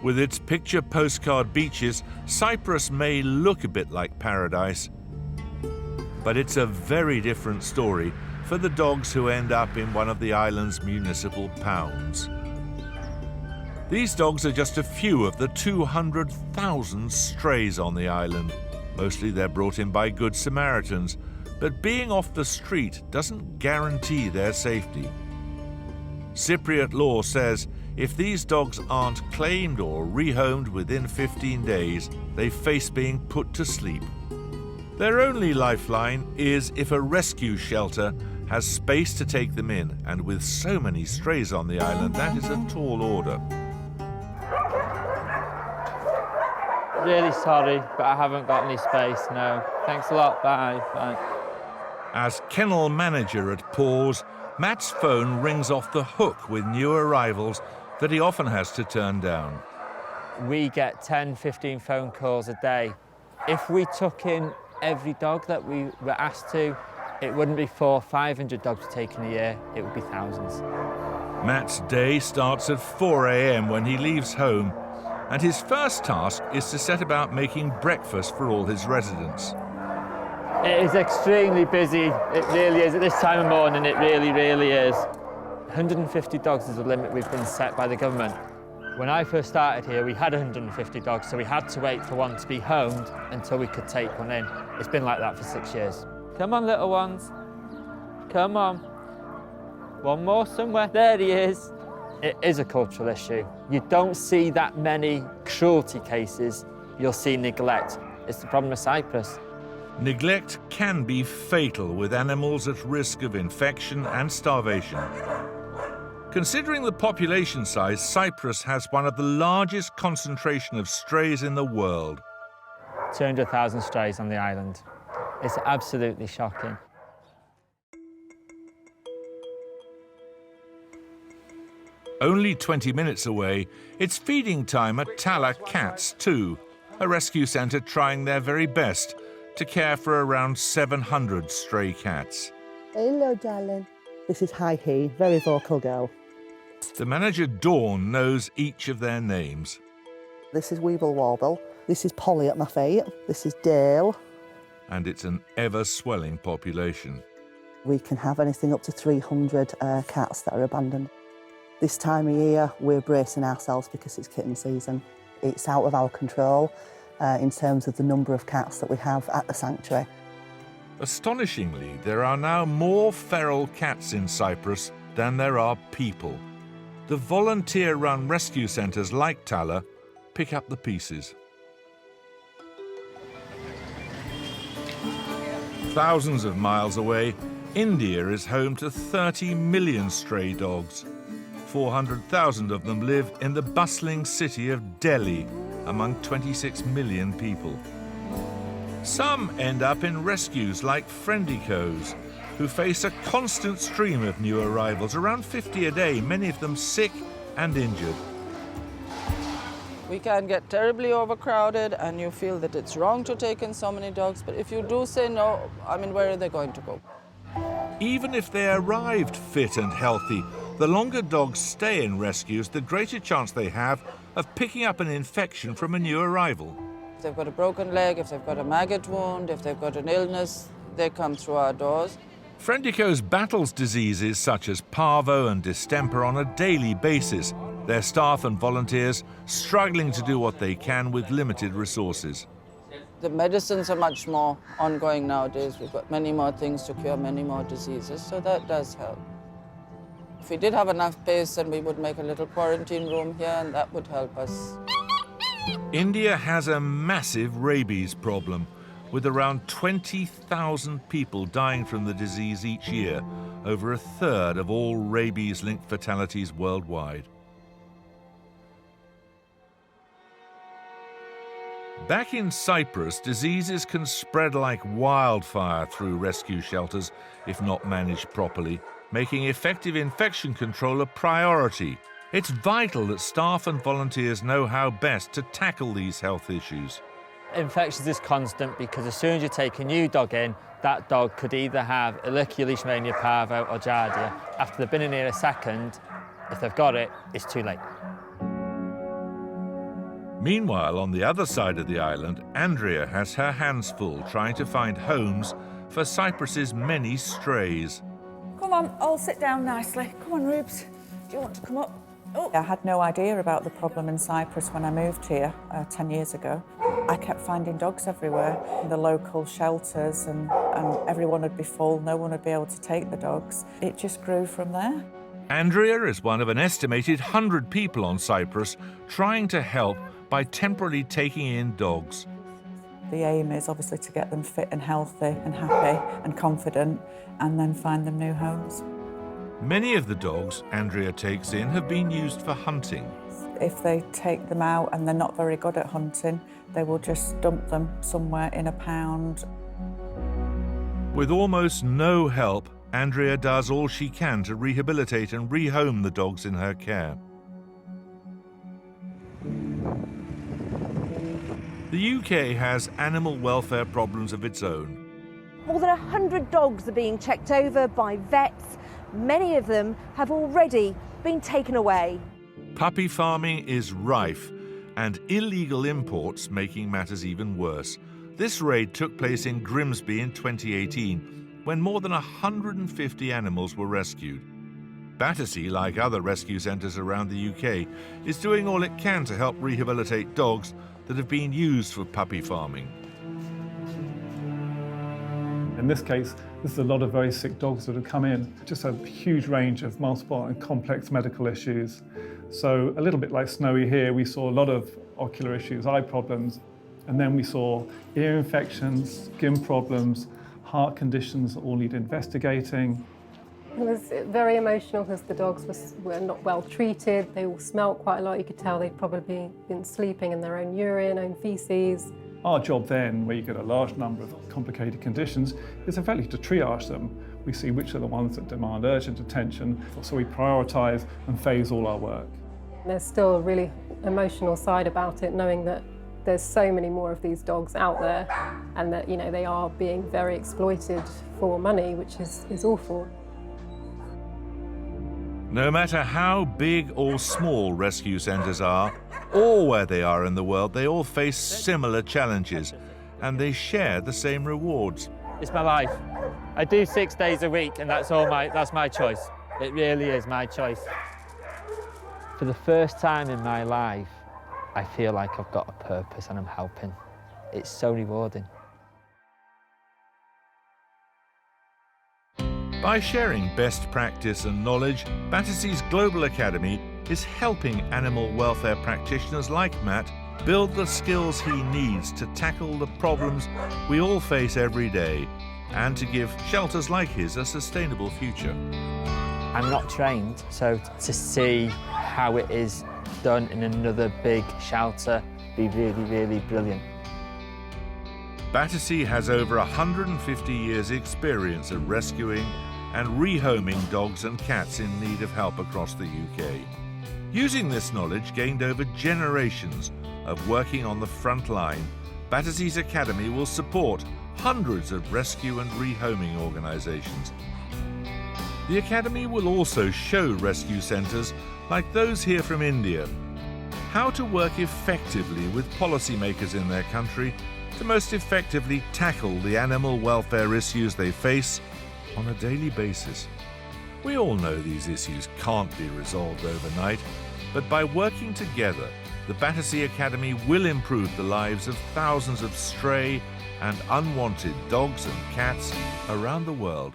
With its picture postcard beaches, Cyprus may look a bit like paradise, but it's a very different story for the dogs who end up in one of the island's municipal pounds. These dogs are just a few of the 200,000 strays on the island. Mostly they're brought in by Good Samaritans, but being off the street doesn't guarantee their safety. Cypriot law says if these dogs aren't claimed or rehomed within 15 days, they face being put to sleep. Their only lifeline is if a rescue shelter has space to take them in, and with so many strays on the island, that is a tall order. Really sorry, but I haven't got any space, no. Thanks a lot, bye. Bye. As kennel manager at Paws, Matt's phone rings off the hook with new arrivals that he often has to turn down. We get 10, 15 phone calls a day. If we took in every dog that we were asked to, it wouldn't be 400 or 500 dogs taken a year, it would be thousands. Matt's day starts at 4 a.m. when he leaves home, and his first task is to set about making breakfast for all his residents. It is extremely busy, it really is. At this time of morning, it really, really is. 150 dogs is the limit we've been set by the government. When I first started here, we had 150 dogs, so we had to wait for one to be homed until we could take one in. It's been like that for 6 years. Come on, little ones. Come on. One more somewhere. There he is. It is a cultural issue. You don't see that many cruelty cases. You'll see neglect. It's the problem of Cyprus. Neglect can be fatal with animals at risk of infection and starvation. Considering the population size, Cyprus has one of the largest concentration of strays in the world. 200,000 strays on the island. It's absolutely shocking. Only 20 minutes away, it's feeding time at Tala Cats 2, a rescue centre trying their very best to care for around 700 stray cats. Hello, darling. This is Hi-He, very vocal girl. The manager, Dawn, knows each of their names. This is Weeble Warble. This is Polly at my feet. This is Dale. And it's an ever-swelling population. We can have anything up to 300 cats that are abandoned. This time of year, we're bracing ourselves because it's kitten season. It's out of our control in terms of the number of cats that we have at the sanctuary. Astonishingly, there are now more feral cats in Cyprus than there are people. The volunteer-run rescue centres like Tala pick up the pieces. Thousands of miles away, India is home to 30 million stray dogs. 400,000 of them live in the bustling city of Delhi, among 26 million people. Some end up in rescues like Friendicos, who face a constant stream of new arrivals, around 50 a day, many of them sick and injured. We can get terribly overcrowded and you feel that it's wrong to take in so many dogs, but if you do say no, I mean, where are they going to go? Even if they arrived fit and healthy, the longer dogs stay in rescues, the greater chance they have of picking up an infection from a new arrival. If they've got a broken leg, if they've got a maggot wound, if they've got an illness, they come through our doors. Friendicos battles diseases such as parvo and distemper on a daily basis, their staff and volunteers struggling to do what they can with limited resources. The medicines are much more ongoing nowadays. We've got many more things to cure many more diseases, so that does help. If we did have enough space, then we would make a little quarantine room here, and that would help us. India has a massive rabies problem, with around 20,000 people dying from the disease each year, over a third of all rabies-linked fatalities worldwide. Back in Cyprus, diseases can spread like wildfire through rescue shelters if not managed properly, making effective infection control a priority. It's vital that staff and volunteers know how best to tackle these health issues. Infections is constant because as soon as you take a new dog in, that dog could either have Ehrlichia, Leishmania, Parvo or Giardia. After they've been in here a second, if they've got it, it's too late. Meanwhile, on the other side of the island, Andrea has her hands full trying to find homes for Cyprus's many strays. Come on, all sit down nicely. Come on, Rubes. Do you want to come up? Oh. I had no idea about the problem in Cyprus when I moved here 10 years ago. I kept finding dogs everywhere in the local shelters and everyone would be full, no one would be able to take the dogs. It just grew from there. Andrea is one of an estimated 100 people on Cyprus trying to help by temporarily taking in dogs. The aim is obviously to get them fit and healthy and happy and confident and then find them new homes. Many of the dogs Andrea takes in have been used for hunting. If they take them out and they're not very good at hunting, they will just dump them somewhere in a pound. With almost no help, Andrea does all she can to rehabilitate and rehome the dogs in her care. The UK has animal welfare problems of its own. More than 100 dogs are being checked over by vets. Many of them have already been taken away. Puppy farming is rife, and illegal imports making matters even worse. This raid took place in Grimsby in 2018, when more than 150 animals were rescued. Battersea, like other rescue centres around the UK, is doing all it can to help rehabilitate dogs that have been used for puppy farming. In this case, this is a lot of very sick dogs that have come in. Just a huge range of multiple and complex medical issues. So a little bit like Snowy here, we saw a lot of ocular issues, eye problems, and then we saw ear infections, skin problems, heart conditions that all need investigating. It was very emotional because the dogs were not well treated. They all smelled quite a lot. You could tell they'd probably been sleeping in their own urine, own feces. Our job then, where you get a large number of complicated conditions, is effectively to triage them. We see which are the ones that demand urgent attention, so we prioritise and phase all our work. There's still a really emotional side about it, knowing that there's so many more of these dogs out there and that, you know, they are being very exploited for money, which is awful. No matter how big or small rescue centres are, or where they are in the world, they all face similar challenges, and they share the same rewards. It's my life. I do 6 days a week, and that's my choice. It really is my choice. For the first time in my life, I feel like I've got a purpose and I'm helping. It's so rewarding. By sharing best practice and knowledge, Battersea's Global Academy is helping animal welfare practitioners like Matt build the skills he needs to tackle the problems we all face every day and to give shelters like his a sustainable future. I'm not trained, so to see how it is done in another big shelter be really, really brilliant. Battersea has over 150 years' experience of rescuing and rehoming dogs and cats in need of help across the UK. Using this knowledge gained over generations of working on the front line, Battersea's Academy will support hundreds of rescue and rehoming organisations. The Academy will also show rescue centres like those here from India how to work effectively with policymakers in their country to most effectively tackle the animal welfare issues they face on a daily basis. We all know these issues can't be resolved overnight, but by working together, the Battersea Academy will improve the lives of thousands of stray and unwanted dogs and cats around the world.